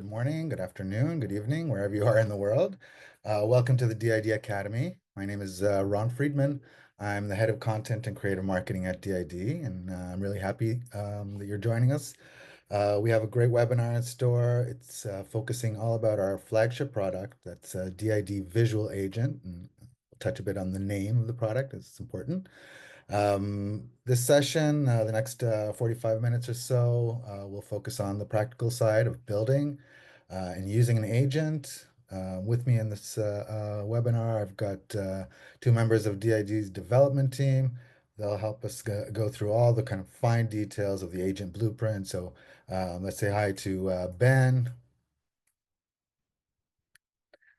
good morning, good afternoon, good evening, wherever you are in the world. Welcome to the DID Academy. My name is Ron Friedman. I'm the head of content and creative marketing at DID, and I'm really happy that you're joining us. We have a great webinar in store. It's focusing all about our flagship product, that's DID Visual Agent, and we'll touch a bit on the name of the product, as it's important. This session, the next 45 minutes or so, we'll focus on the practical side of building and using an agent. With me in this webinar, I've got two members of DID's development team. They'll help us go through all the kind of fine details of the agent blueprint. So let's say hi to Ben.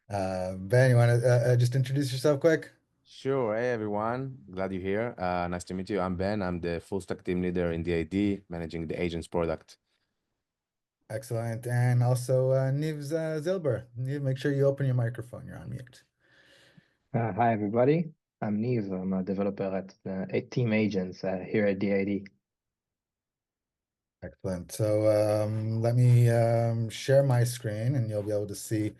Ben, you want to just introduce yourself quick? Sure. Hey, everyone. Glad you're here. Nice to meet you. I'm Ben. I'm the full stack team leader in DID, managing the agents product. Excellent. And also Niv Zilber. Niv, make sure you open your microphone. You're on mute. Hi, everybody. I'm Neve. I'm a developer at Team Agents here at DID. Excellent. So let me share my screen and you'll be able to see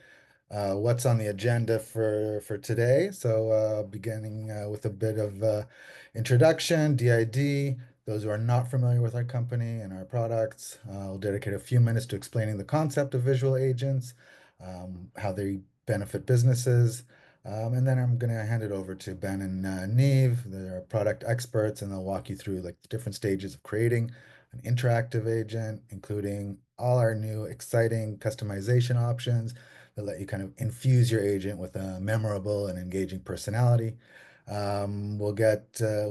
what's on the agenda for today. So beginning with a bit of introduction, DID. Those who are not familiar with our company and our products, we'll dedicate a few minutes to explaining the concept of visual agents, how they benefit businesses. And then I'm going to hand it over to Ben and Neve. They're product experts, and they'll walk you through like the different stages of creating an interactive agent, including all our new exciting customization options that let you kind of infuse your agent with a memorable and engaging personality. We'll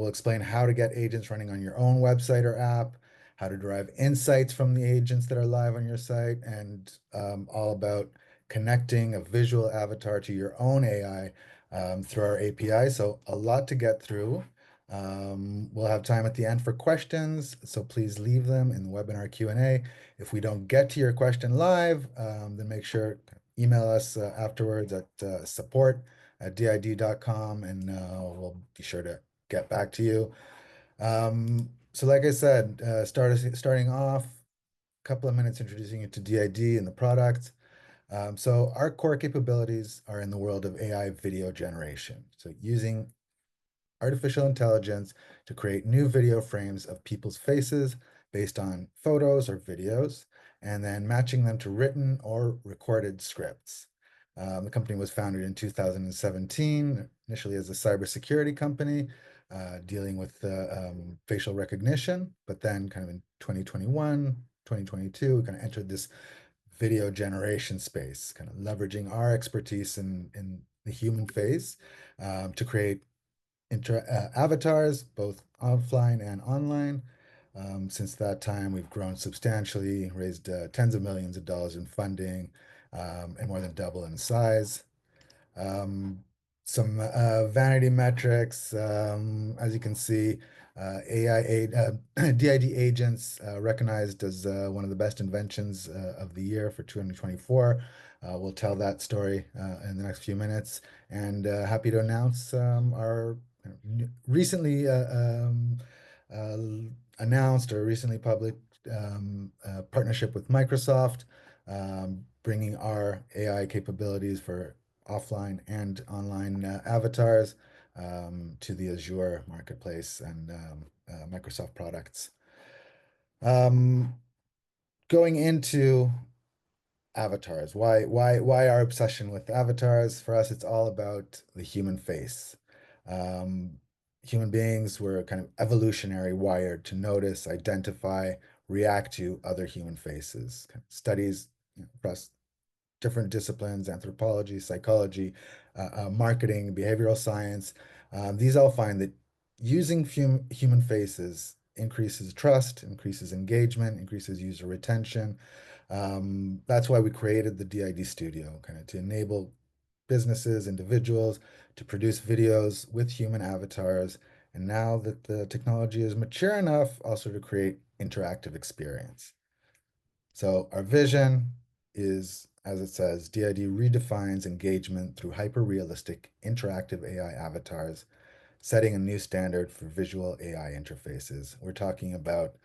explain how to get agents running on your own website or app, how to derive insights from the agents that are live on your site, and all about connecting a visual avatar to your own AI through our API. So a lot to get through. We'll have time at the end for questions, so please leave them in the webinar Q&A. If we don't get to your question live, then make sure email us afterwards at support@did.com, and we'll be sure to get back to you. So like I said, starting off, a couple of minutes introducing you to DID and the product. So our core capabilities are in the world of AI video generation. So using artificial intelligence to create new video frames of people's faces based on photos or videos, and then matching them to written or recorded scripts. The company was founded in 2017, initially as a cybersecurity company, dealing with facial recognition, but then kind of in 2021, 2022, we kind of entered this video generation space, kind of leveraging our expertise in the human face to create avatars, both offline and online. Since that time, we've grown substantially, raised tens of millions of dollars in funding, and more than double in size. Um, some vanity metrics, as you can see, DID agents recognized as one of the best inventions of the year for 2024. We'll tell that story in the next few minutes, and happy to announce our recently uh, announced or recently public partnership with Microsoft, bringing our AI capabilities for offline and online avatars to the Azure marketplace and Microsoft products. Um, Going into avatars, why our obsession with avatars? For us, it's all about the human face. Um, Human beings were kind of evolutionary wired to notice, identify, react to other human faces. Kind of studies across different disciplines, anthropology, psychology, marketing, behavioral science. These all find that using human faces increases trust, increases engagement, increases user retention. That's why we created the DID Studio, kind of to enable businesses, individuals to produce videos with human avatars. And now that the technology is mature enough, also to create interactive experience. So our vision is, as it says, DID redefines engagement through hyper-realistic interactive AI avatars, setting a new standard for visual AI interfaces. We're talking about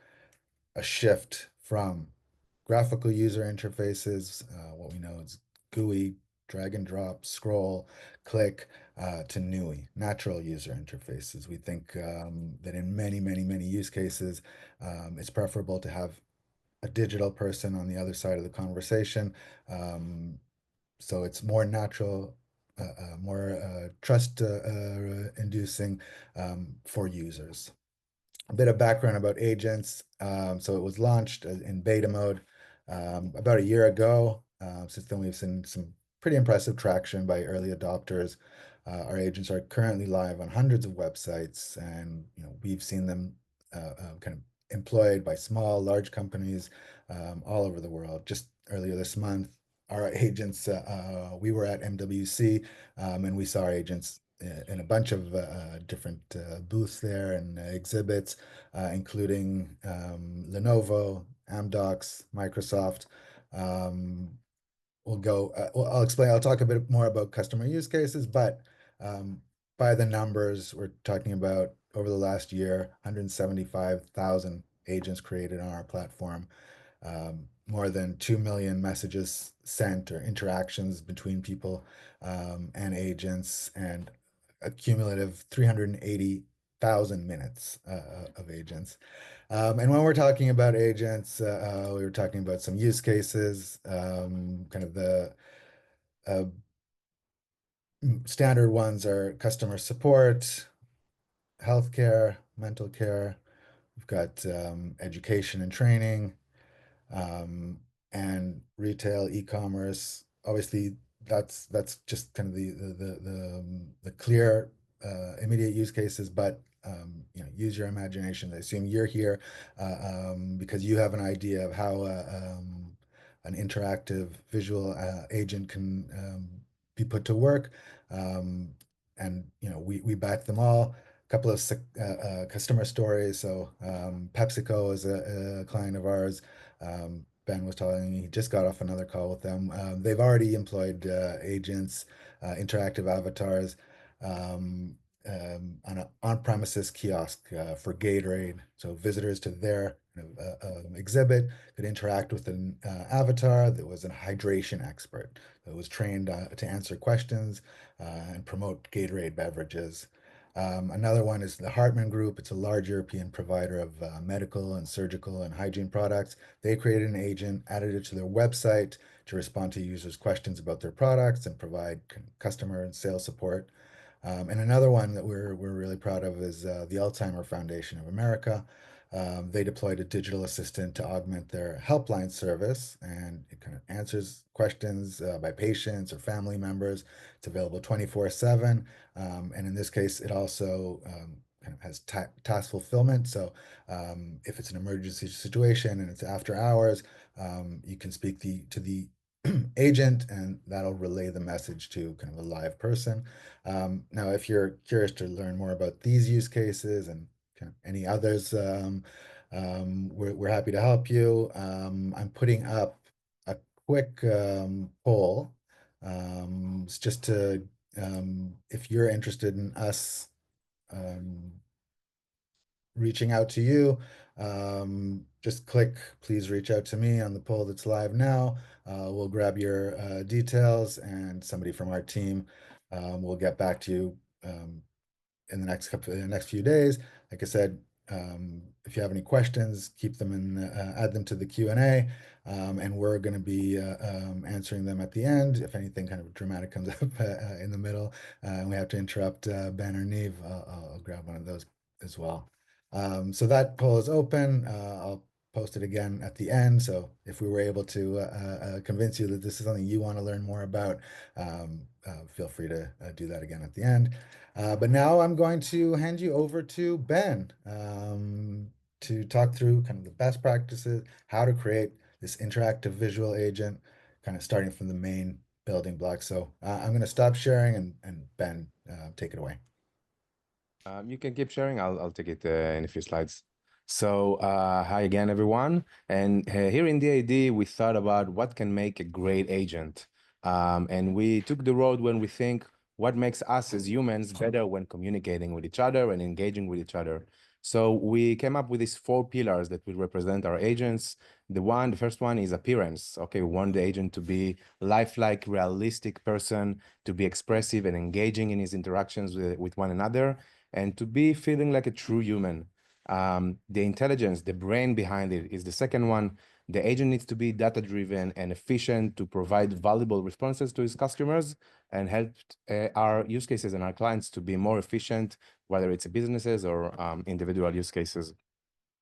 a shift from graphical user interfaces, what we know is GUI, drag and drop, scroll, click, to NUI, natural user interfaces. We think that in many use cases, it's preferable to have a digital person on the other side of the conversation. So it's more natural, more trust inducing for users. A bit of background about agents. So it was launched in beta mode about a year ago. Since then, we've seen some pretty impressive traction by early adopters. Our agents are currently live on hundreds of websites, and we've seen them kind of employed by small, large companies all over the world. Just earlier this month, our agents, we were at MWC, and we saw our agents in a bunch of different booths there and exhibits, including Lenovo, Amdocs, Microsoft. I'll talk a bit more about customer use cases, but by the numbers, we're talking about over the last year, 175,000 agents created on our platform, more than 2 million messages sent or interactions between people and agents, and a cumulative 380,000 minutes of agents. And when we're talking about agents, we were talking about some use cases, kind of the standard ones are customer support, healthcare, mental care. We've got education and training, and retail, e-commerce. Obviously, that's just kind of the clear immediate use cases, but use your imagination. I assume you're here because you have an idea of how an interactive visual agent can be put to work, and we back them all. A couple of customer stories. So PepsiCo is a client of ours. Ben was telling me he just got off another call with them. They've already employed agents, interactive avatars, on an on-premises kiosk for Gatorade. So visitors to their exhibit could interact with an avatar that was a hydration expert that was trained to answer questions and promote Gatorade beverages. Another one is the Hartman Group. It's a large European provider of medical and surgical and hygiene products. They created an agent, added it to their website to respond to users' questions about their products and provide customer and sales support. And another one that we're really proud of is the Alzheimer Foundation of America. They deployed a digital assistant to augment their helpline service, and it kind of answers questions by patients or family members. It's available 24/7. And in this case, it also kind of has task fulfillment. So if it's an emergency situation and it's after hours, you can speak to the agent, and that'll relay the message to kind of a live person. Now, if you're curious to learn more about these use cases and kind of any others, we're happy to help you. I'm putting up a quick poll. It's just to, if you're interested in us reaching out to you, just click please reach out to me on the poll that's live now. We'll grab your details, and somebody from our team will get back to you in the next few days. Like I said, if you have any questions, keep them in, add them to the Q&A, and we're going to be answering them at the end. If anything kind of dramatic comes up in the middle and we have to interrupt Ben or Niamh, I'll grab one of those as well. So that poll is open. I'll post it again at the end. So if we were able to convince you that this is something you want to learn more about, feel free to do that again at the end. But now I'm going to hand you over to Ben to talk through kind of the best practices, how to create this interactive visual agent, kind of starting from the main building blocks. So I'm going to stop sharing, and Ben, take it away. You can keep sharing. I'll take it in a few slides. So hi again, everyone. And here in DID, we thought about what can make a great agent. And we took the road when we think what makes us as humans better when communicating with each other and engaging with each other. So we came up with these 4 pillars that will represent our agents. The first one is appearance. Okay, we want the agent to be lifelike, realistic person, to be expressive and engaging in his interactions with one another, and to be feeling like a true human. The intelligence, the brain behind it is the second one. The agent needs to be data-driven and efficient to provide valuable responses to his customers and help our use cases and our clients to be more efficient, whether it's businesses or individual use cases.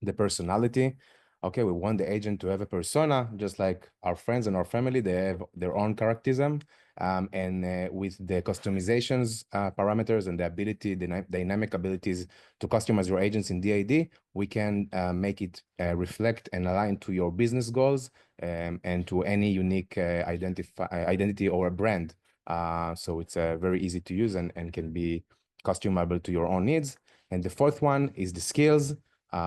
The personality. Okay, we want the agent to have a persona, just like our friends and our family, they have their own characterism. And with the customizations parameters and the ability, the dynamic abilities to customize your agents in DID, we can make it reflect and align to your business goals and to any unique identity or a brand. So it's very easy to use and can be customizable to your own needs. And the fourth one is the skills.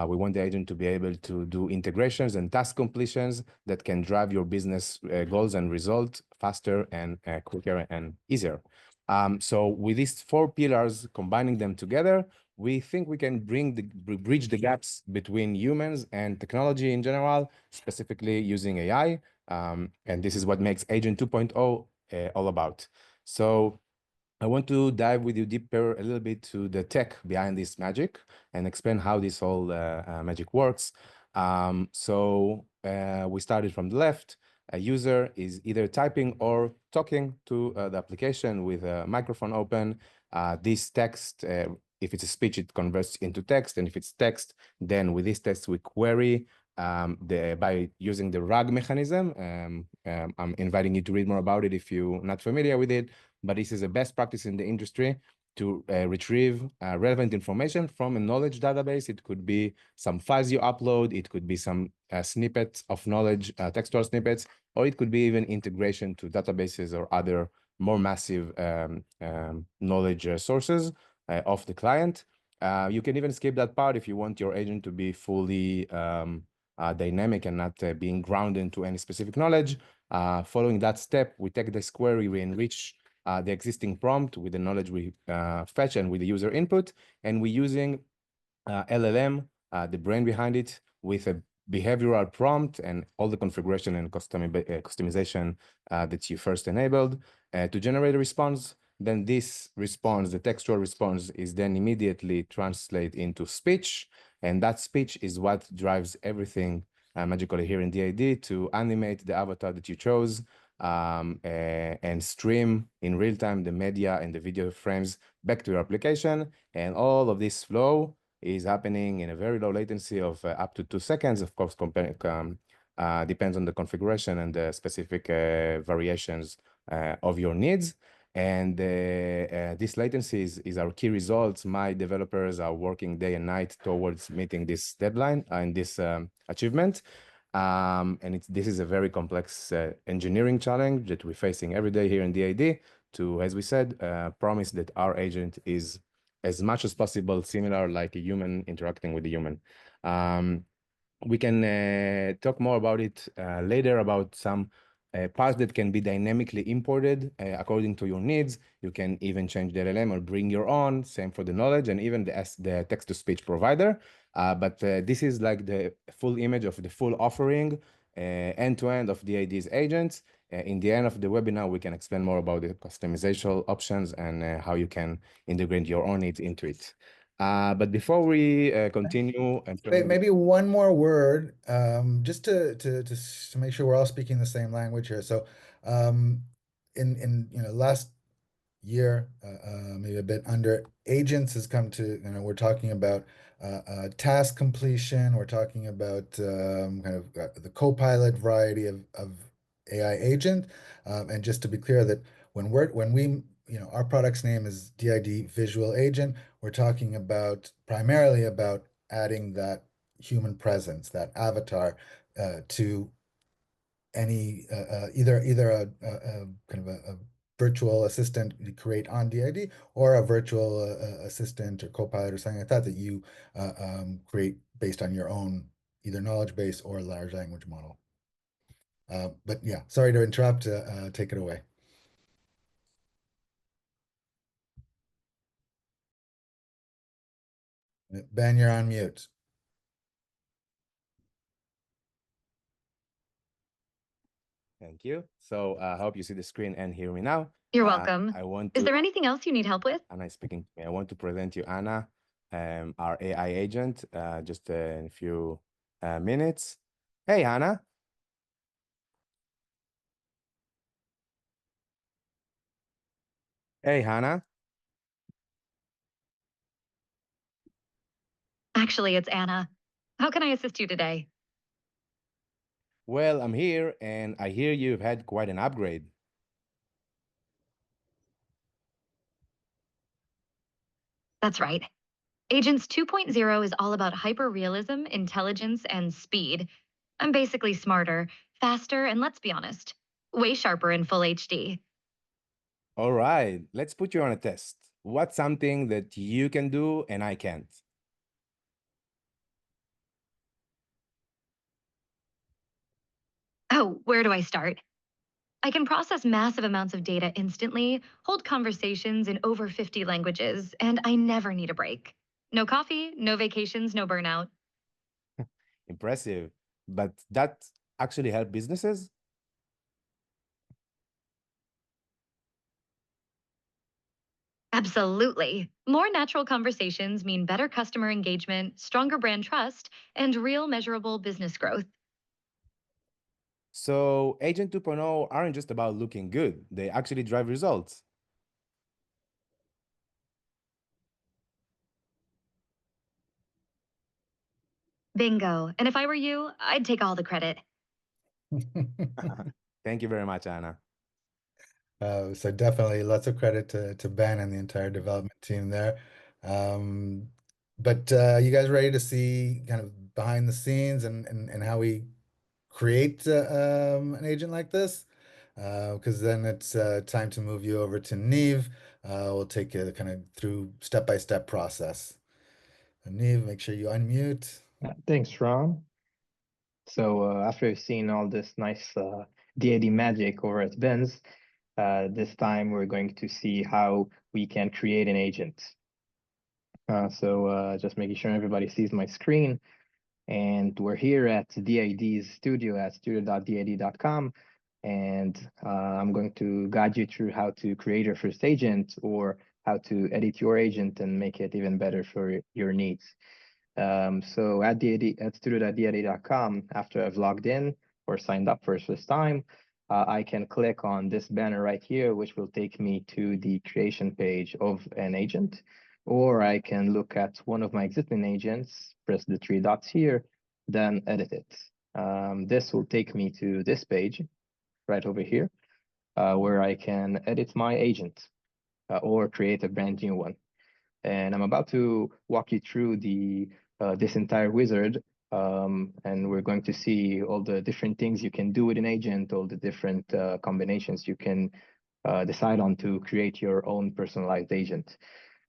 We want the agent to be able to do integrations and task completions that can drive your business goals and results faster and quicker and easier. So with these 4 pillars, combining them together, we think we can bridge the gaps between humans and technology in general, specifically using AI. And this is what makes Agent 2.0 all about. So I want to dive with you deeper a little bit to the tech behind this magic and explain how this whole magic works. We started from the left. A user is either typing or talking to the application with a microphone open. This text, if it's a speech, it converts into text. And if it's text, then with this text, we query by using the RAG mechanism. I'm inviting you to read more about it if you're not familiar with it. But this is a best practice in the industry to retrieve relevant information from a knowledge database. It could be some files you upload, it could be some snippets of knowledge, textual snippets, or it could be even integration to databases or other more massive knowledge sources of the client. You can even skip that part if you want your agent to be fully dynamic and not being grounded into any specific knowledge. Following that step, we take this query, we enrich the existing prompt with the knowledge we fetch and with the user input. And we're using LLM, the brain behind it, with a behavioral prompt and all the configuration and customization that you first enabled to generate a response. Then this response, the textual response, is then immediately translated into speech. And that speech is what drives everything magically here in DID to animate the avatar that you chose and stream in real time the media and the video frames back to your application. And all of this flow is happening in a very low latency of up to 2 seconds. Of course, depends on the configuration and the specific variations of your needs. And this latency is our key results. My developers are working day and night towards meeting this deadline and this achievement. And this is a very complex engineering challenge that we're facing every day here in DID to, as we said, promise that our agent is as much as possible similar like a human interacting with a human. We can talk more about it later about some parts that can be dynamically imported according to your needs. You can even change the LLM or bring your own, same for the knowledge and even the text-to-speech provider. But this is like the full image of the full offering end-to-end of DID's agents. In the end of the webinar, we can explain more about the customization options and how you can integrate your own needs into it. But before we continue, Maybe one more word, just to make sure we're all speaking the same language here. So, in last year, maybe a bit under, agents has come to, we're talking about task completion. We're talking about kind of the Copilot variety of AI agent. And just to be clear that when we our product's name is DID Visual Agent, we're talking about primarily about adding that human presence, that avatar to any either a kind of a virtual assistant you create on DID or a virtual assistant or Copilot or something like that you create based on your own either knowledge base or large language model. But yeah, sorry to interrupt. Take it away. Ben, you're on mute. Thank you. So I hope you see the screen and hear me now. You're welcome. I want Is to, there anything else you need help with? Anna is speaking to me. I want to present you Anna, our AI agent, just in a few minutes. Hey, Anna. Hey, Hannah. Actually, it's Anna. How can I assist you today? Well, I'm here and I hear you've had quite an upgrade. That's right. Agents 2.0 is all about hyperrealism, intelligence, and speed. I'm basically smarter, faster, and let's be honest, way sharper in full HD. All right, let's put you on a test. What's something that you can do and I can't? Oh, where do I start? I can process massive amounts of data instantly, hold conversations in over 50 languages, and I never need a break. No coffee, no vacations, no burnout. Impressive. But that actually help businesses? Absolutely. More natural conversations mean better customer engagement, stronger brand trust, and real measurable business growth. So Agent 2.0 aren't just about looking good, they actually drive results. Bingo. And if I were you, I'd take all the credit. Thank you very much, Anna. So definitely lots of credit to Ben and the entire development team there. But you guys ready to see kind of behind the scenes and how we create an agent like this? Because then it's time to move you over to Neve. We'll take you kind of through step-by-step process. Neve, make sure you unmute. Thanks, Ron. So after you've seen all this nice DAD magic over at Ben's, this time we're going to see how we can create an agent. So just making sure everybody sees my screen. And we're here at DAD's studio at studio.dad.com. And I'm going to guide you through how to create your first agent or how to edit your agent and make it even better for your needs. So at studio.dad.com, after I've logged in or signed up for the first time, I can click on this banner right here, which will take me to the creation page of an agent. Or I can look at one of my existing agents, press the three dots here, then edit it. This will take me to this page right over here, where I can edit my agent or create a brand new one. And I'm about to walk you through this entire wizard, and we're going to see all the different things you can do with an agent, all the different combinations you can decide on to create your own personalized agent.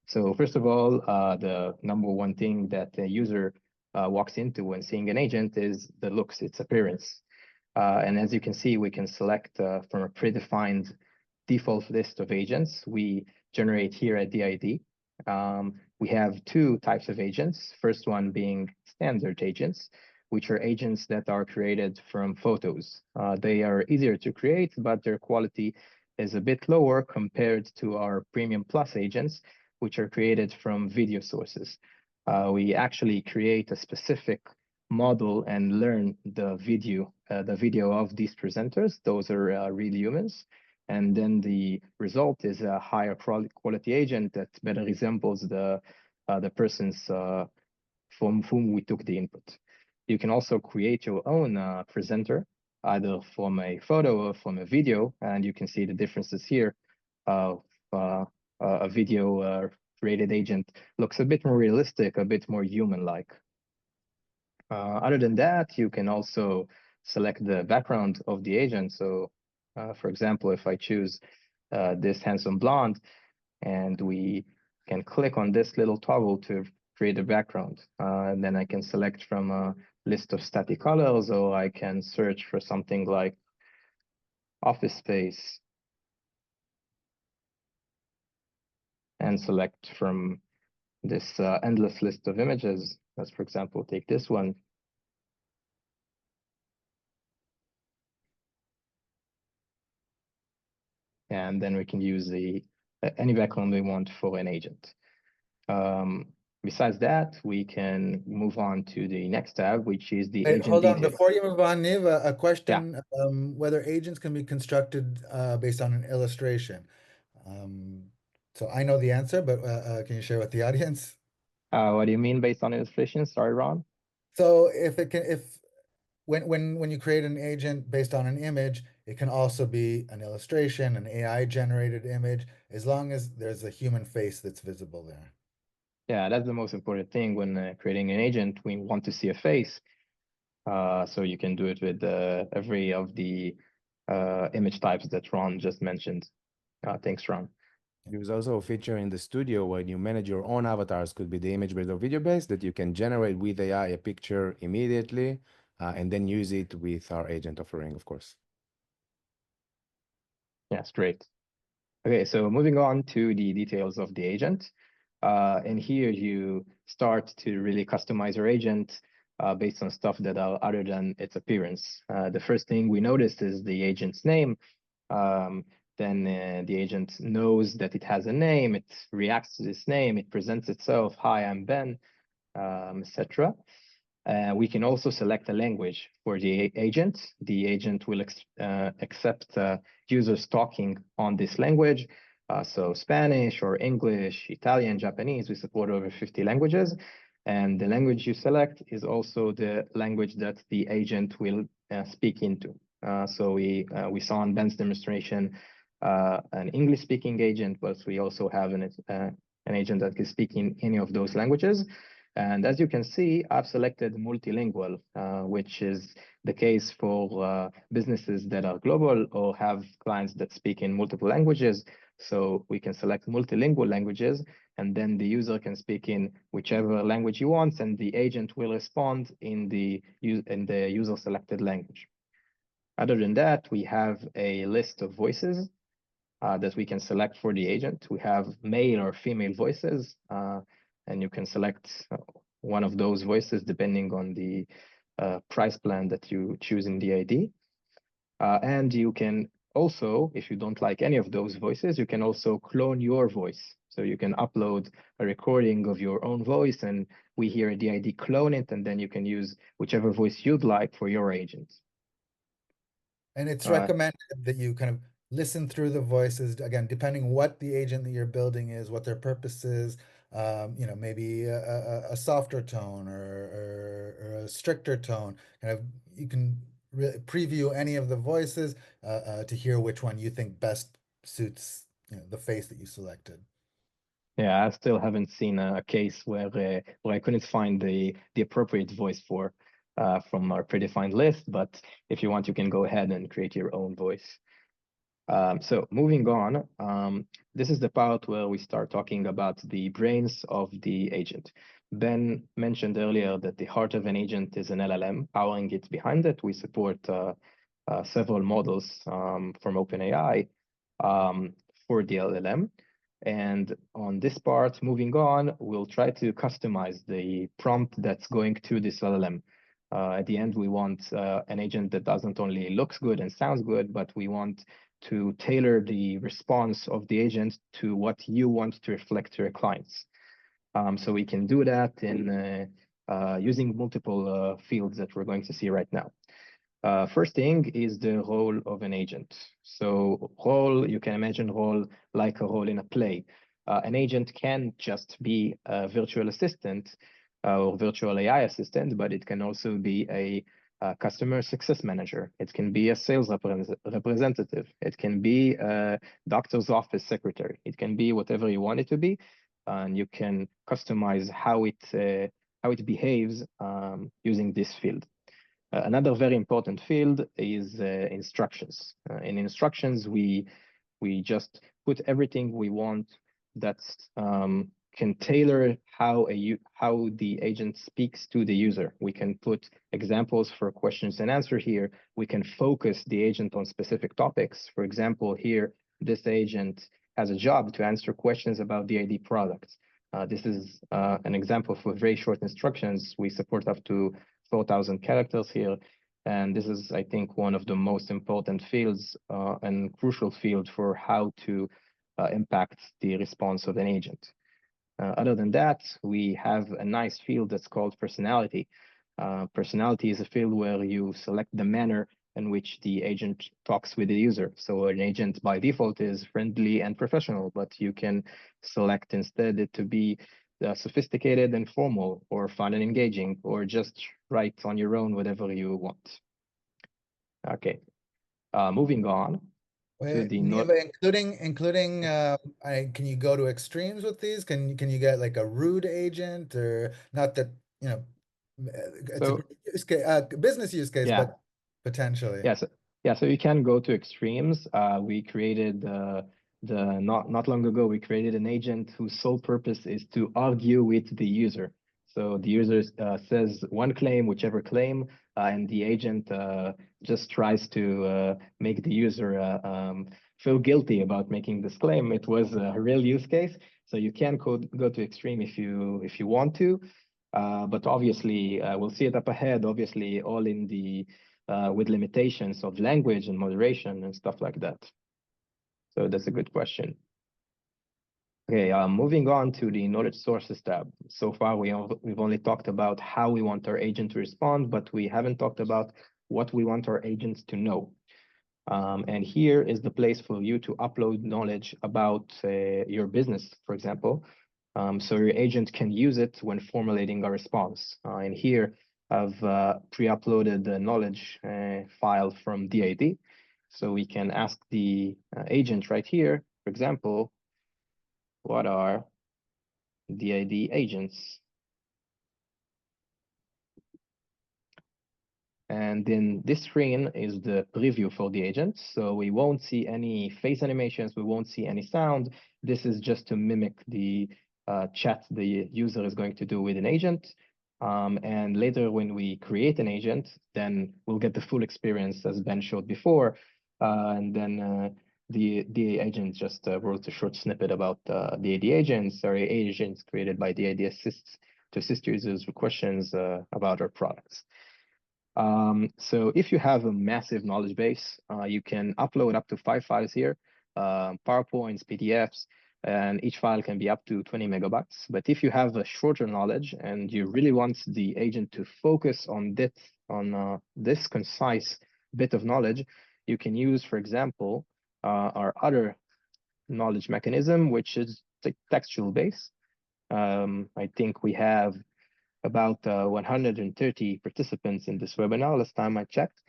So first of all, the number one thing that the user walks into when seeing an agent is the looks, its appearance. And as you can see, we can select from a predefined default list of agents we generate here at DID. We have two types of agents. First one being standard agents, which are agents that are created from photos. They are easier to create, but their quality is a bit lower compared to our Premium Plus agents, which are created from video sources. We actually create a specific model and learn the video of these presenters. Those are real humans. And then the result is a higher quality agent that better resembles the persons from whom we took the input. You can also create your own presenter, either from a photo or from a video, and you can see the differences here. A video created agent looks a bit more realistic, a bit more human-like. Other than that, you can also select the background of the agent. So, for example, if I choose this handsome blonde, and we can click on this little toggle to create a background. And then I can select from a list of static colors, or I can search for something like office space and select from this endless list of images. Let's, for example, take this one. And then we can use any background we want for an agent. Besides that, we can move on to the next tab, which is the agent Hold on, details. before you move on, Niv, a question, whether agents can be constructed based on an illustration. So I know the answer, but can you share with the audience? What do you mean based on illustrations? Sorry, Ron. So when you create an agent based on an image, it can also be an illustration, an AI generated image, as long as there's a human face that's visible there. Yeah, that's the most important thing when creating an agent. We want to see a face. So you can do it with every of the image types that Ron just mentioned. Thanks, Ron. There's also a feature in the studio where you manage your own avatars, could be the image-based or video-based, that you can generate with AI a picture immediately and then use it with our agent offering, of course. Yes, great. Okay, so moving on to the details of the agent. And here you start to really customize your agent based on stuff that are other than its appearance. The first thing we noticed is the agent's name. Then the agent knows that it has a name, it reacts to this name, it presents itself, hi, I'm Ben, etc. We can also select a language for the agent. The agent will accept users talking on this language. So Spanish or English, Italian, Japanese, we support over 50 languages. And the language you select is also the language that the agent will speak into. So we saw in Ben's demonstration an English-speaking agent, but we also have an agent that can speak in any of those languages. And as you can see, I've selected multilingual, which is the case for businesses that are global or have clients that speak in multiple languages. So we can select multilingual languages, and then the user can speak in whichever language he wants, and the agent will respond in the user selected language. Other than that, we have a list of voices that we can select for the agent. We have male or female voices, and you can select one of those voices depending on the price plan that you choose in DID. And you can also, if you don't like any of those voices, you can also clone your voice. So you can upload a recording of your own voice, and we here at DID clone it, and then you can use whichever voice you'd like for your agent. And it's recommended that you kind of listen through the voices, again, depending what the agent that you're building is, what their purpose is, maybe a softer tone or a stricter tone. Kind of, you can preview any of the voices to hear which one you think best suits the face that you selected. Yeah, I still haven't seen a case where I couldn't find the appropriate voice for from our predefined list, but if you want, you can go ahead and create your own voice. So moving on, this is the part where we start talking about the brains of the agent. Ben mentioned earlier that the heart of an agent is an LLM, powering it behind it. We support several models from OpenAI for the LLM. And on this part, moving on, we'll try to customize the prompt that's going to this LLM. At the end, we want an agent that doesn't only looks good and sounds good, but we want to tailor the response of the agent to what you want to reflect to your clients. So we can do that in using multiple fields that we're going to see right now. First thing is the role of an agent. So role, you can imagine role like a role in a play. An agent can just be a virtual assistant or virtual AI assistant, but it can also be a customer success manager. It can be a sales representative. It can be a doctor's office secretary. It can be whatever you want it to be, and you can customize how it behaves using this field. Another very important field is instructions. In instructions, we just put everything we want that can tailor how the agent speaks to the user. We can put examples for questions and answer here. We can focus the agent on specific topics. For example, here, this agent has a job to answer questions about DID products. This is an example for very short instructions. We support up to 4,000 characters here. And this is, I think, one of the most important fields and crucial field for how to impact the response of an agent. Other than that, we have a nice field that's called personality. Personality is a field where you select the manner in which the agent talks with the user. So an agent by default is friendly and professional, but you can select instead it to be sophisticated and formal, or fun and engaging, or just write on your own whatever you want. Okay, moving on. Wait, the Neva, including can you go to extremes with these? Can you get like a rude agent, or not that, you know, it's a So great use case, business use case, yeah, but potentially. yes, yeah. So you can go to extremes. We created not long ago, we created an agent whose sole purpose is to argue with the user. So the user says one claim, whichever claim, and the agent just tries to make the user feel guilty about making this claim. It was a real use case. So you can go to extreme if you want to, but obviously we'll see it up ahead. Obviously, all in the with limitations of language and moderation and stuff like that. So that's a good question. Okay, moving on to the knowledge sources tab. So far, we've only talked about how we want our agent to respond, but we haven't talked about what we want our agents to know. And here is the place for you to upload knowledge about your business, for example. So your agent can use it when formulating a response. And here I've pre-uploaded the knowledge file from DID. So we can ask the agent right here, for example, what are DID agents? And then this screen is the preview for the agent. So we won't see any face animations, we won't see any sound. This is just to mimic the chat the user is going to do with an agent. And later when we create an agent, then we'll get the full experience as Ben showed before. And then the agent just wrote a short snippet about the AD agents, or agents created by the AD assists to assist users with questions about our products. So if you have a massive knowledge base, you can upload up to 5 files here, PowerPoints, PDFs, and each file can be up to 20 megabytes. But if you have a shorter knowledge and you really want the agent to focus on this concise bit of knowledge, you can use, for example, our other knowledge mechanism, which is the textual base. I think we have about 130 participants in this webinar last time I checked.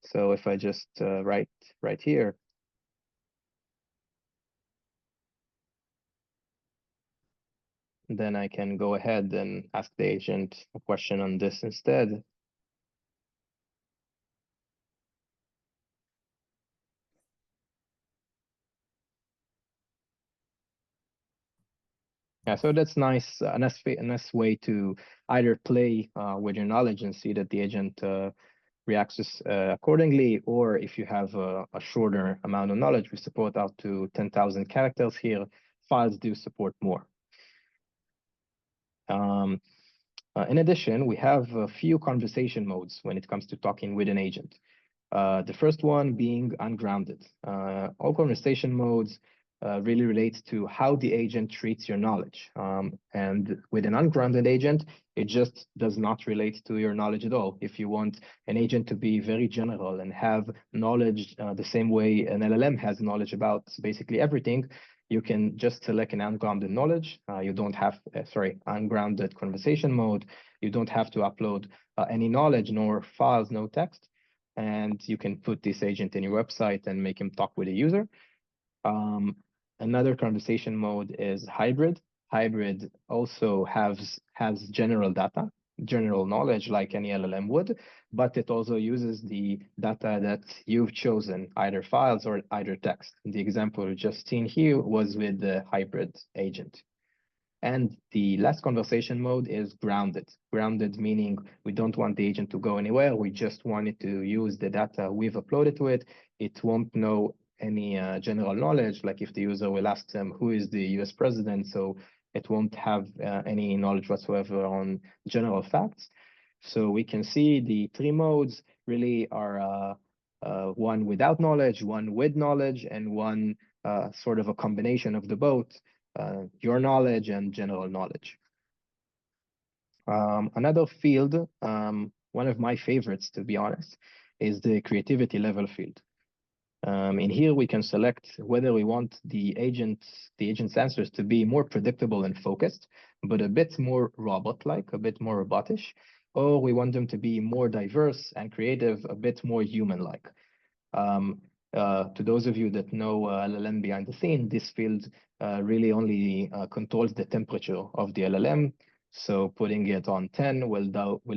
So if I just write right here, then I can go ahead and ask the agent a question on this instead. Yeah, so that's nice, a nice way to either play with your knowledge and see that the agent reacts accordingly, or if you have a shorter amount of knowledge, we support up to 10,000 characters here. Files do support more. In addition, we have a few conversation modes when it comes to talking with an agent. The first one being ungrounded. All conversation modes really relate to how the agent treats your knowledge. And with an ungrounded agent, it just does not relate to your knowledge at all. If you want an agent to be very general and have knowledge the same way an LLM has knowledge about basically everything, you can just select an ungrounded knowledge. You don't have, ungrounded conversation mode. You don't have to upload any knowledge, nor files, no text. And you can put this agent in your website and make him talk with a user. Another conversation mode is hybrid. Hybrid also has general data, general knowledge like any LLM would, but it also uses the data that you've chosen, either files or either text. The example we just seen here was with the hybrid agent. And the last conversation mode is grounded. Grounded meaning we don't want the agent to go anywhere. We just want it to use the data we've uploaded to it. It won't know any general knowledge, like if the user will ask them who is the US president. So It won't have any knowledge whatsoever on general facts. So we can see the three modes really are one without knowledge, one with knowledge, and one sort of a combination of the both, your knowledge and general knowledge. Another field, one of my favorites, to be honest, is the creativity level field. In here, we can select whether we want the agent's answers to be more predictable and focused, but a bit more robot-like, a bit more robotish, or we want them to be more diverse and creative, a bit more human-like. To those of you that know LLM behind the scene, this field really only controls the temperature of the LLM. So putting it on 10 will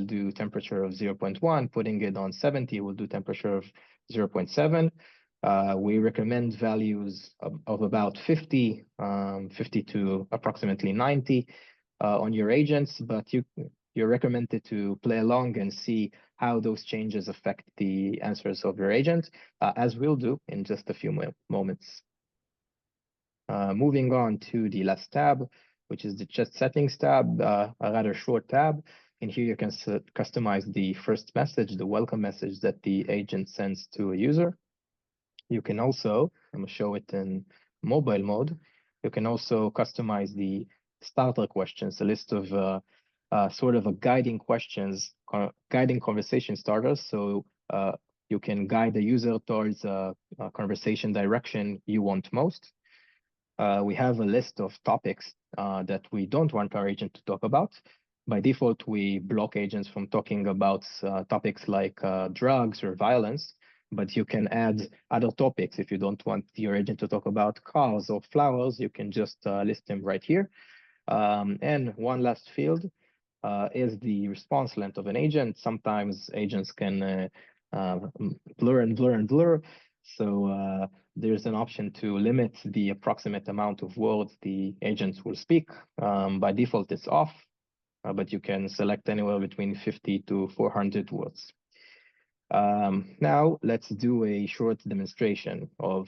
do temperature of 0.1. Putting it on 70 will do temperature of 0.7. We recommend values of about 50, 50 to approximately 90 on your agents, but you're recommended to play along and see how those changes affect the answers of your agent, as we'll do in just a few moments. Moving on to the last tab, which is the chat settings tab, a rather short tab. In here, you can customize the first message, the welcome message that the agent sends to a user. You can also, I'm going to show it in mobile mode. You can also customize the starter questions, a list of sort of a guiding questions, guiding conversation starters. So you can guide the user towards a conversation direction you want most. We have a list of topics that we don't want our agent to talk about. By default, we block agents from talking about topics like drugs or violence, but you can add other topics. If you don't want your agent to talk about cars or flowers, you can just list them right here. And one last field is the response length of an agent. Sometimes agents can blur and blur and blur. So there's an option to limit the approximate amount of words the agents will speak. By default, it's off, but you can select anywhere between 50 to 400 words. Now let's do a short demonstration of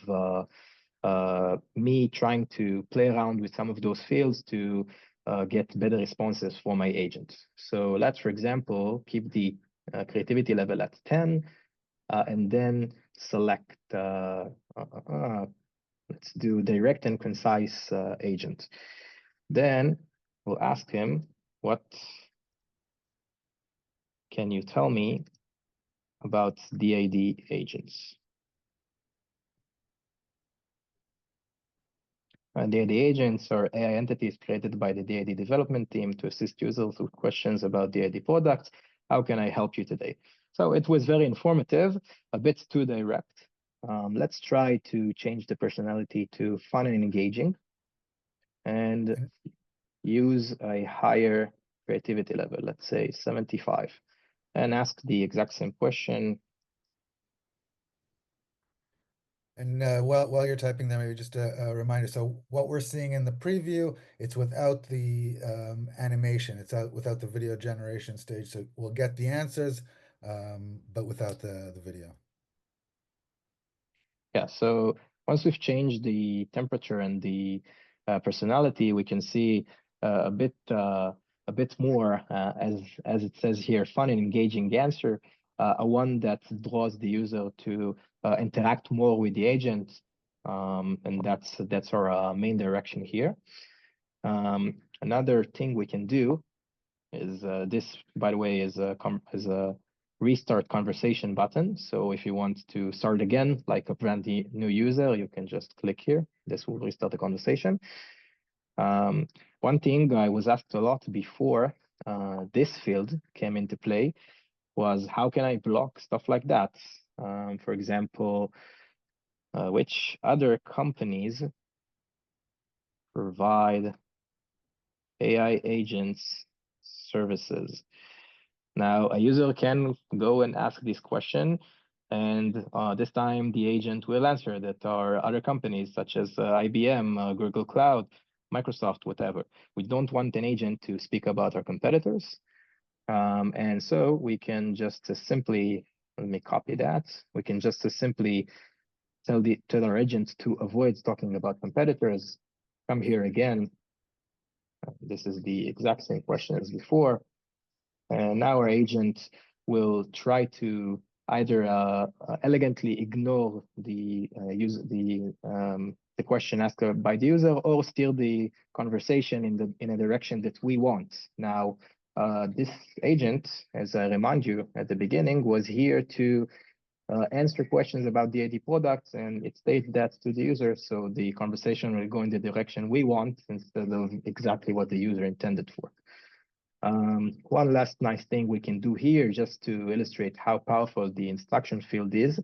me trying to play around with some of those fields to get better responses for my agent. So let's, for example, keep the creativity level at 10 and then select, let's do direct and concise agent. Then we'll ask him, what can you tell me about DID agents? DID agents are AI entities created by the DID development team to assist users with questions about DID products. How can I help you today? So it was very informative, a bit too direct. Let's try to change the personality to fun and engaging and use a higher creativity level, let's say 75, and ask the exact same question. And while you're typing there, maybe just a reminder. So what we're seeing in the preview, it's without the animation. It's without the video generation stage. So we'll get the answers, but without the video. Yeah, so once we've changed the temperature and the personality, we can see a bit more, as it says here, fun and engaging answer, a one that draws the user to interact more with the agent, and that's our main direction here. Another thing we can do is this, by the way, is a restart conversation button. So if you want to start again, like a brand new user, you can just click here. This will restart the conversation. One thing I was asked a lot before this field came into play was, how can I block stuff like that? For example, which other companies provide AI agents services? Now, a user can go and ask this question, and this time the agent will answer that are other companies such as IBM, Google Cloud, Microsoft, whatever. We don't want an agent to speak about our competitors. And so we can just simply, let me copy that. We can just simply tell our agent to avoid talking about competitors. Come here again This is the exact same question as before. And now our agent will try to either elegantly ignore the question asked by the user, or steer the conversation in a direction that we want. Now, this agent, as I remind you at the beginning, was here to answer questions about DID products, and it states that to the user, so the conversation will go in the direction we want instead of exactly what the user intended for. One last nice thing we can do here, just to illustrate how powerful the instruction field is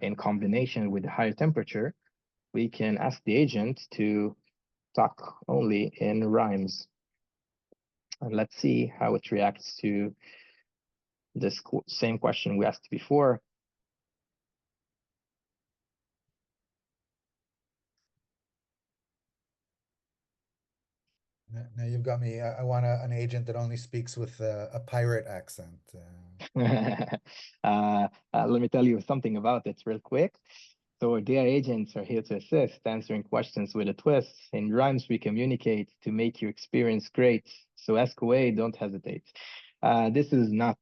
in combination with the higher temperature, we can ask the agent to talk only in rhymes. And let's see how it reacts to this same question we asked before. Now you've got me. I want an agent that only speaks with a pirate accent. Let me tell you something about it real quick. So our DI agents are here to assist, answering questions with a twist. In rhymes, we communicate to make your experience great. So ask away, don't hesitate. This is not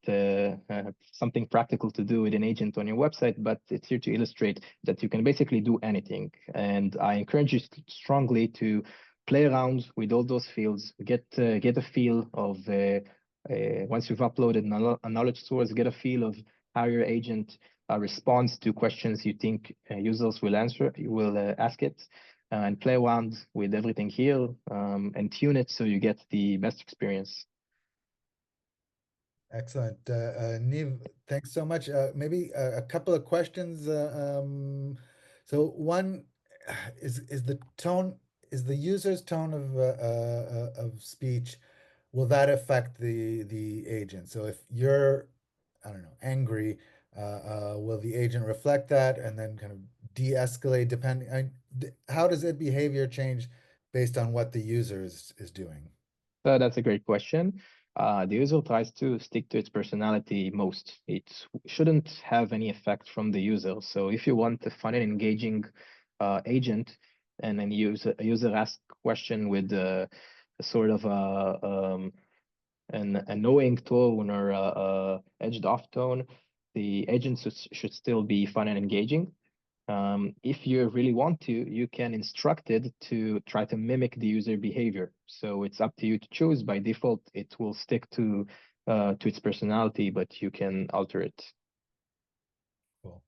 something practical to do with an agent on your website, but it's here to illustrate that you can basically do anything. And I encourage you strongly to play around with all those fields, get a feel of once you've uploaded a knowledge source, get a feel of how your agent responds to questions you think users will ask it, and play around with everything here and tune it so you get the best experience. Excellent. Niv, thanks so much. Maybe a couple of questions. So one is the user's tone of speech, will that affect the agent? So if you're, I don't know, angry, will the agent reflect that and then kind of de-escalate depending? How does its behavior change based on what the user is doing? That's a great question. The user tries to stick to its personality most. It shouldn't have any effect from the user. So if you want a fun and engaging agent, and then a user asks a question with a sort of an annoying tone or a edged off tone, the agent should still be fun and engaging. If you really want to, you can instruct it to try to mimic the user behavior. So it's up to you to choose. By default, it will stick to its personality, but you can alter it. Cool.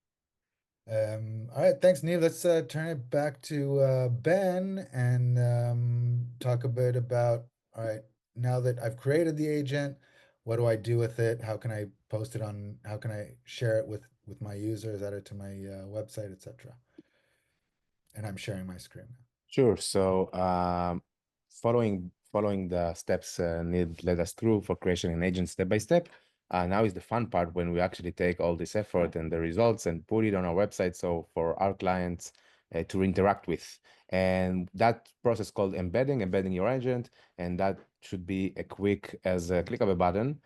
All right, thanks, Niv. Let's turn it back to Ben and talk a bit about, all right, now that I've created the agent, what do I do with it? How can I post it on, how can I share it with my users, add it to my website, etc. And I'm sharing my screen now. Sure. So following the steps Niv led us through for creation an agent step by step, now is the fun part when we actually take all this effort and the results and put it on our website, so for our clients to interact with. And that process called embedding your agent, and that should be a quick as a click of a button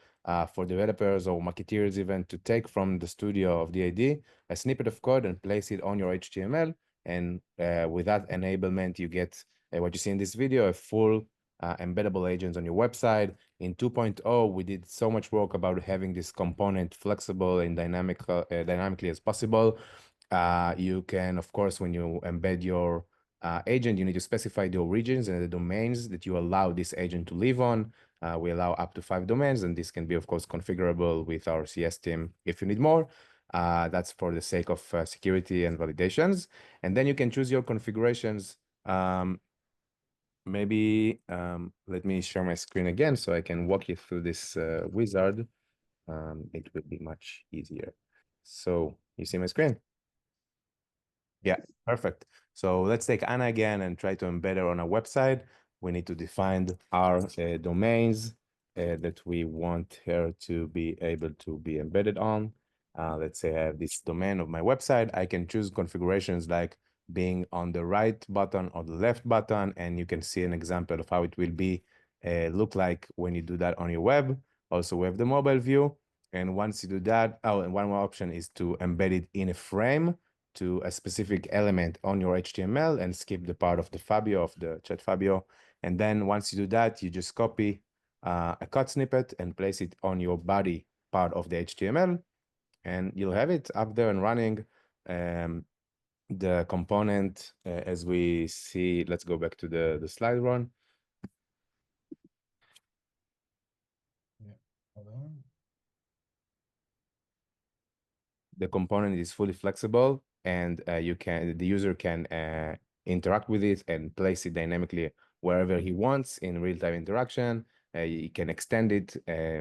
for developers or marketeers even to take from the studio of DID a snippet of code and place it on your HTML. And with that enablement, you get what you see in this video, a full embeddable agent on your website. In 2.0, we did so much work about having this component flexible and dynamically as possible. You can, of course, when you embed your agent, you need to specify the origins and the domains that you allow this agent to live on. We allow up to 5 domains, and this can be, of course, configurable with our CS team if you need more. That's for the sake of security and validations. And then you can choose your configurations. Maybe let me share my screen again so I can walk you through this wizard. It would be much easier. So you see my screen? Yeah, perfect. So let's take Anna again and try to embed her on a website. We need to define our domains that we want her to be able to be embedded on. Let's say I have this domain of my website. I can choose configurations like being on the right button or the left button, and you can see an example of how it will be look like when you do that on your web. Also, we have the mobile view, and once you do that, and one more option is to embed it in a frame. to a specific element on your HTML and skip the part of the Fabio, of the chat Fabio. And then once you do that, you just copy a cut snippet and place it on your body part of the HTML, and you'll have it up there and running. The component, as we see, let's go back to the slide, Ron. Yeah, hold on. The component is fully flexible, and the user can interact with it and place it dynamically wherever he wants in real-time interaction. You can extend it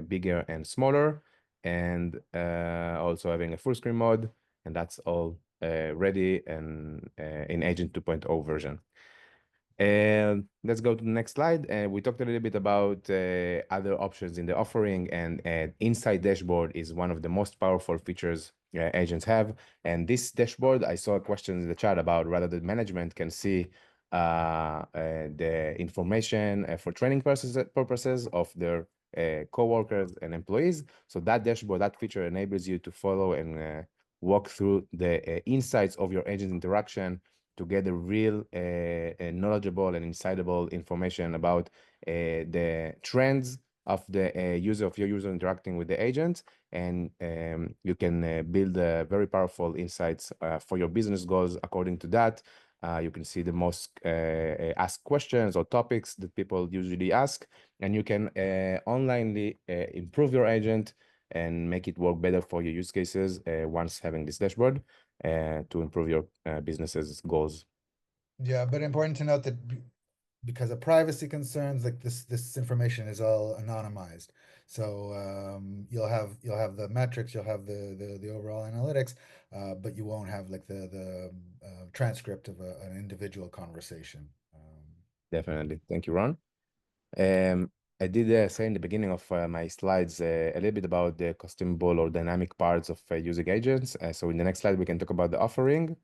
bigger and smaller, and also having a full screen mode, and that's all ready and in Agent 2.0 version. And let's go to the next slide. We talked a little bit about other options in the offering, and Insight Dashboard is one of the most powerful features agents have. And this dashboard, I saw a question in the chat about whether the management can see the information for training purposes of their co-workers and employees. So that dashboard, that feature enables you to follow and walk through the insights of your agent interaction to get the real knowledgeable and insightable information about the trends of the your user interacting with the agent, and you can build very powerful insights for your business goals according to that. You can see the most asked questions or topics that people usually ask, and you can onlinely improve your agent and make it work better for your use cases once having this dashboard to improve your business's goals. Yeah, but important to note that because of privacy concerns, like this information is all anonymized. So you'll have the metrics, you'll have the overall analytics, but you won't have like the transcript of an individual conversation. Definitely. Thank you, Ron. I did say in the beginning of my slides a little bit about the customizable or dynamic parts of using agents. So in the next slide, we can talk about the offering.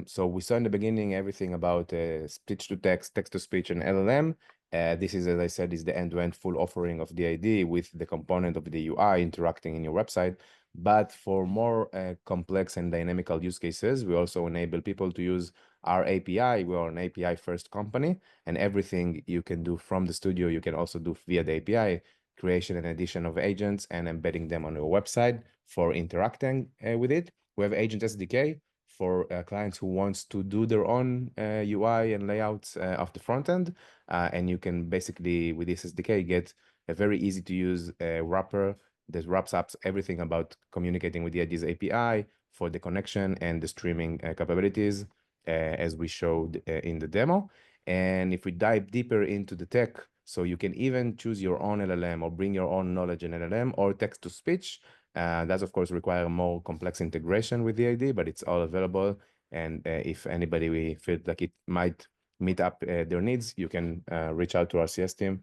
So we saw in the beginning everything about speech to text, text to speech, and LLM. This is, as I said, is the end-to-end full offering of DID with the component of the UI interacting in your website. But for more complex and dynamical use cases, we also enable people to use our API. We are an API-first company, and everything you can do from the studio, you can also do via the API, creation and addition of agents and embedding them on your website for interacting with it. We have Agent SDK for clients who wants to do their own UI and layouts of the front end. And you can basically, with this SDK, get a very easy to use wrapper that wraps up everything about communicating with the ID's API for the connection and the streaming capabilities, as we showed in the demo. And if we dive deeper into the tech, so you can even choose your own LLM or bring your own knowledge in LLM or text to speech. That's of course require more complex integration with the ID, but it's all available. And if anybody we feel like it might meet up their needs, you can reach out to our CS team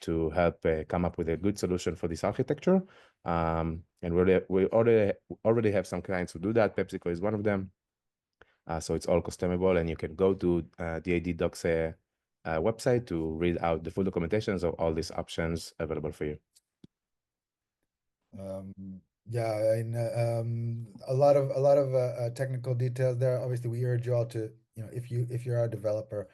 to help come up with a good solution for this architecture. And we already have some clients who do that. PepsiCo is one of them. So it's all customizable, and you can go to DID Docs website to read out the full documentations of all these options available for you. Yeah, and a lot of technical details there. Obviously, we urge you all to, if you're a developer,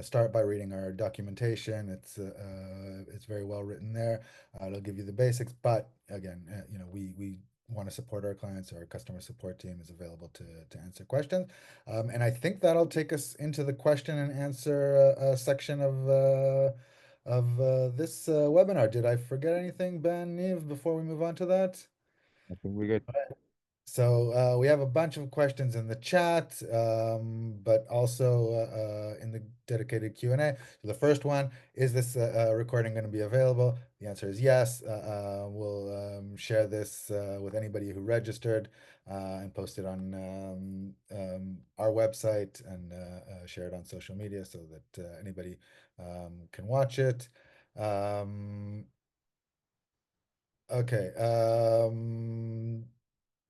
start by reading our documentation. It's very well written there. It'll give you the basics, but again, we want to support our clients. Our customer support team is available to answer questions. And I think that'll take us into the question and answer section of this webinar. Did I forget anything, Ben, Niamh, before we move on to that? I think we're good. So we have a bunch of questions in the chat, but also in the dedicated Q&A. So the first one, is this recording going to be available? The answer is yes. We'll share this with anybody who registered and post it on our website and share it on social media so that anybody can watch it. Okay.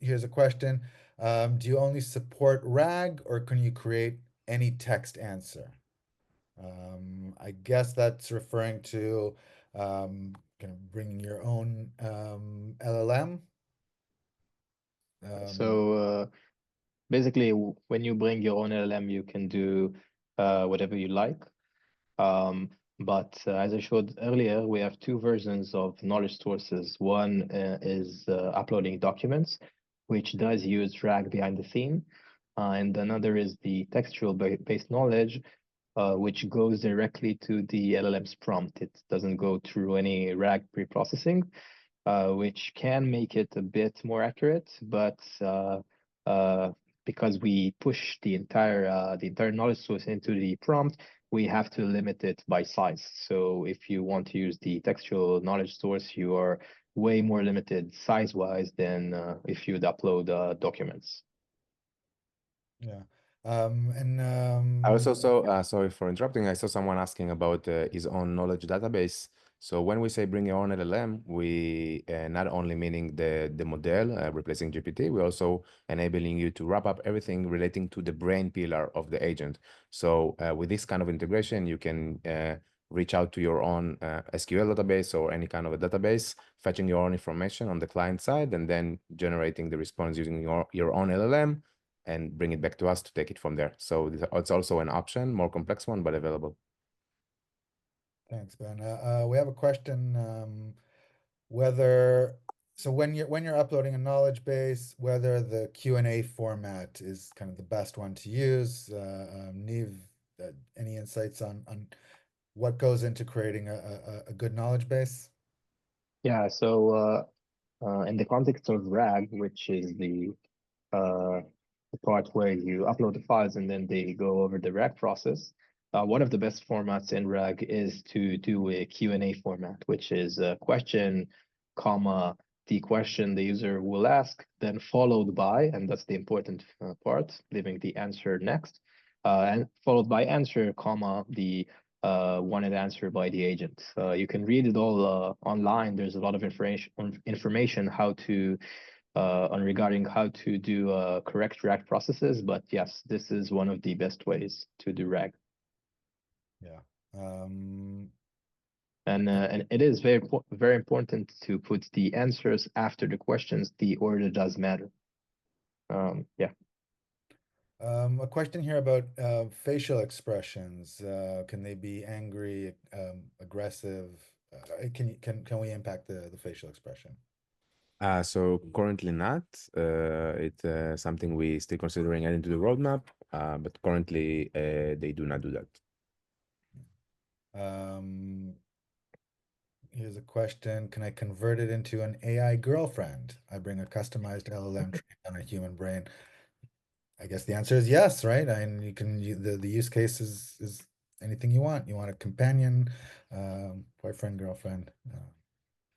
Here's a question. Do you only support RAG, or can you create any text answer? I guess that's referring to kind of bringing your own LLM. So basically, when you bring your own LLM, you can do whatever you like. But as I showed earlier, we have two versions of knowledge sources. One is uploading documents, which does use RAG behind the scene. And another is the textual based knowledge, which goes directly to the LLM's prompt. It doesn't go through any RAG pre-processing, which can make it a bit more accurate, but because we push the entire knowledge source into the prompt, we have to limit it by size. So if you want to use the textual knowledge source, you are way more limited size-wise than if you'd upload documents. Yeah. I was also, sorry for interrupting, I saw someone asking about his own knowledge database. So when we say bring your own LLM, we not only meaning the model replacing GPT, we're also enabling you to wrap up everything relating to the brain pillar of the agent. So with this kind of integration, you can reach out to your own SQL database or any kind of a database, fetching your own information on the client side, and then generating the response using your own LLM, and bring it back to us to take it from there. So it's also an option, more complex one, but available. Thanks, Ben. We have a question, whether, so when you're uploading a knowledge base, whether the Q&A format is kind of the best one to use. Niv, any insights on what goes into creating a good knowledge base? Yeah, so in the context of RAG, which is the part where you upload the files and then they go over the RAG process, one of the best formats in RAG is to do a Q&A format, which is a question, comma, the question the user will ask, then followed by, and that's the important part, leaving the answer next, and followed by answer, comma, the wanted answer by the agent. You can read it all online. There's a lot of information how to regarding how to do correct RAG processes. But yes, this is one of the best ways to do RAG. Yeah. And it is very important to put the answers after the questions. The order does matter. Yeah. A question here about facial expressions. Can they be angry, aggressive? Can we impact the facial expression? So currently not. It's something we still considering adding to the roadmap, but currently they do not do that. Here's a question. Can I convert it into an AI girlfriend? I bring a customized LLM trained on a human brain. I guess the answer is yes, right? I mean, the use case is anything you want. You want a companion, boyfriend, girlfriend,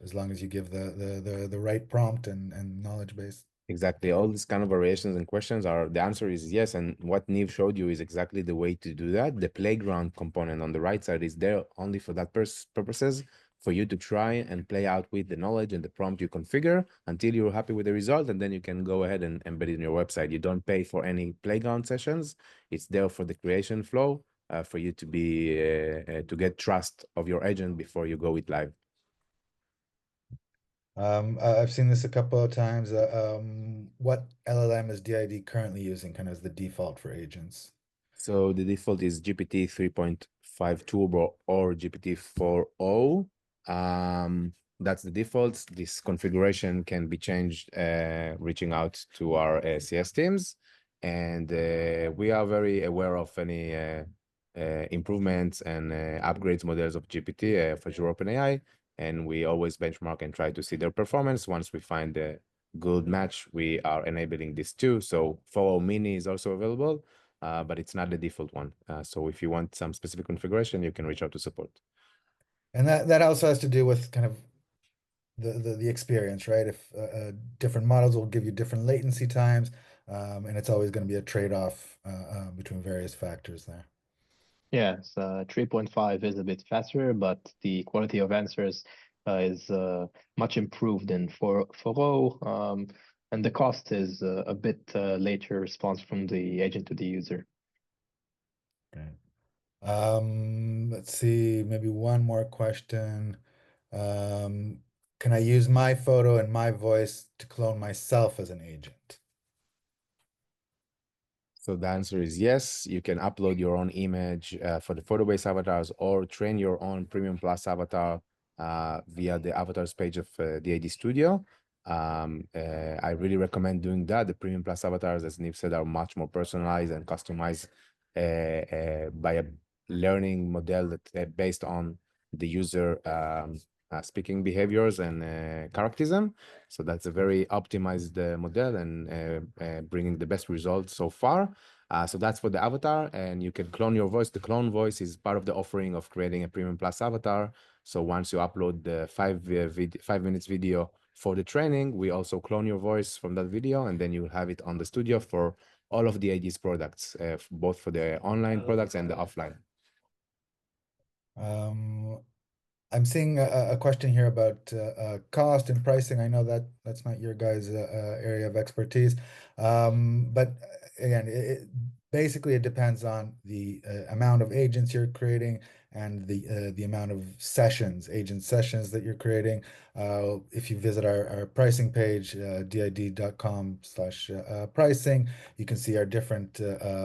as long as you give the right prompt and knowledge base. Exactly. All these kind of variations and questions the answer is yes. And what Niv showed you is exactly the way to do that. The playground component on the right side is there only for that purposes, for you to try and play out with the knowledge and the prompt you configure until you're happy with the result. And then you can go ahead and embed it in your website. You don't pay for any playground sessions. It's there for the creation flow, for you to be to get trust of your agent before you go it live. I've seen this a couple of times. What LLM is DID currently using, kind of as the default for agents? So the default is GPT 3.5 Turbo or GPT 4.0. That's the default. This configuration can be changed, reaching out to our CS teams. And we are very aware of any improvements and upgrades models of GPT for sure OpenAI. And we always benchmark and try to see their performance. Once we find a good match, we are enabling this too. So 4.0 Mini is also available, but it's not the default one. So if you want some specific configuration, you can reach out to support. And that also has to do with kind of the experience, right? If different models will give you different latency times, and it's always going to be a trade-off between various factors there. Yes, 3.5 is a bit faster, but the quality of answers is much improved in 4.0, and the cost is a bit later response from the agent to the user. Okay. Let's see, maybe one more question. can I use my photo and my voice to clone myself as an agent? So the answer is yes. You can upload your own image for the photo-based avatars or train your own Premium Plus avatar via the avatars page of DAD Studio. I really recommend doing that. The Premium Plus avatars, as Niv said, are much more personalized and customized by a learning model that based on the user speaking behaviors and characterism. So that's a very optimized model and bringing the best results so far. So that's for the avatar, and you can clone your voice. The clone voice is part of the offering of creating a Premium Plus avatar. So once you upload the 5 minutes video for the training, we also clone your voice from that video, and then you have it on the studio for all of the DAD's products, both for the online products and the offline. I'm seeing a question here about cost and pricing. I know that that's not your guys' area of expertise, but again, basically it depends on the amount of agents you're creating and the amount of sessions, agent sessions that you're creating. If you visit our pricing page, did.com/pricing, you can see our different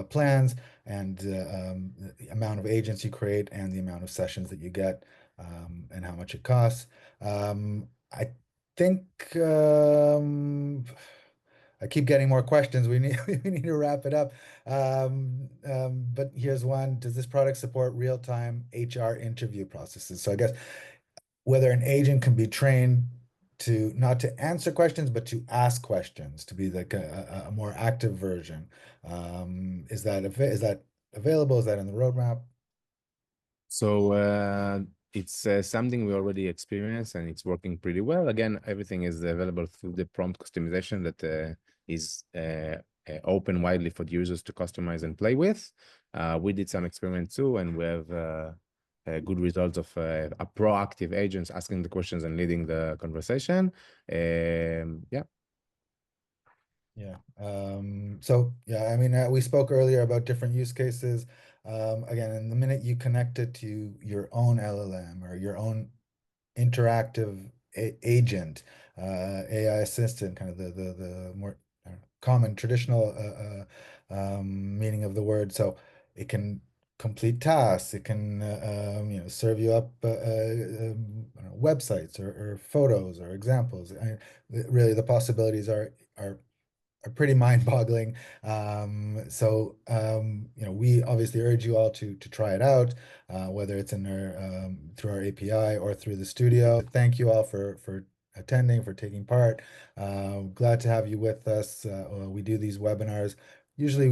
plans and the amount of agents you create and the amount of sessions that you get. And how much it costs. I think I keep getting more questions. We need to wrap it up. But here's one: does this product support real-time HR interview processes? So I guess whether an agent can be trained to not to answer questions, but to ask questions, to be like a more active version. Is that available? Is that in the roadmap? So it's something we already experienced, and it's working pretty well. Again, everything is available through the prompt customization that is open widely for the users to customize and play with. We did some experiments too, and we have good results of a proactive agents asking the questions and leading the conversation. Yeah. Yeah. So yeah, I mean, we spoke earlier about different use cases. Again, in the minute you connect it to your own LLM or your own interactive agent, AI assistant, kind of the more common traditional meaning of the word. So it can complete tasks. It can serve you up websites or photos or examples. Really, the possibilities are pretty mind-boggling. We obviously urge you all to try it out, whether it's in our through our API or through the studio. Thank you all for attending, for taking part. Glad to have you with us. We do these webinars usually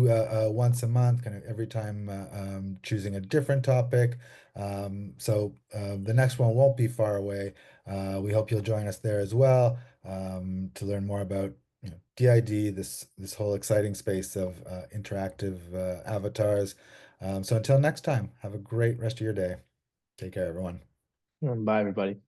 once a month, kind of every time choosing a different topic. The next one won't be far away. We hope you'll join us there as well to learn more about DID, this whole exciting space of interactive avatars. So until next time, have a great rest of your day. Take care, everyone. Bye, everybody.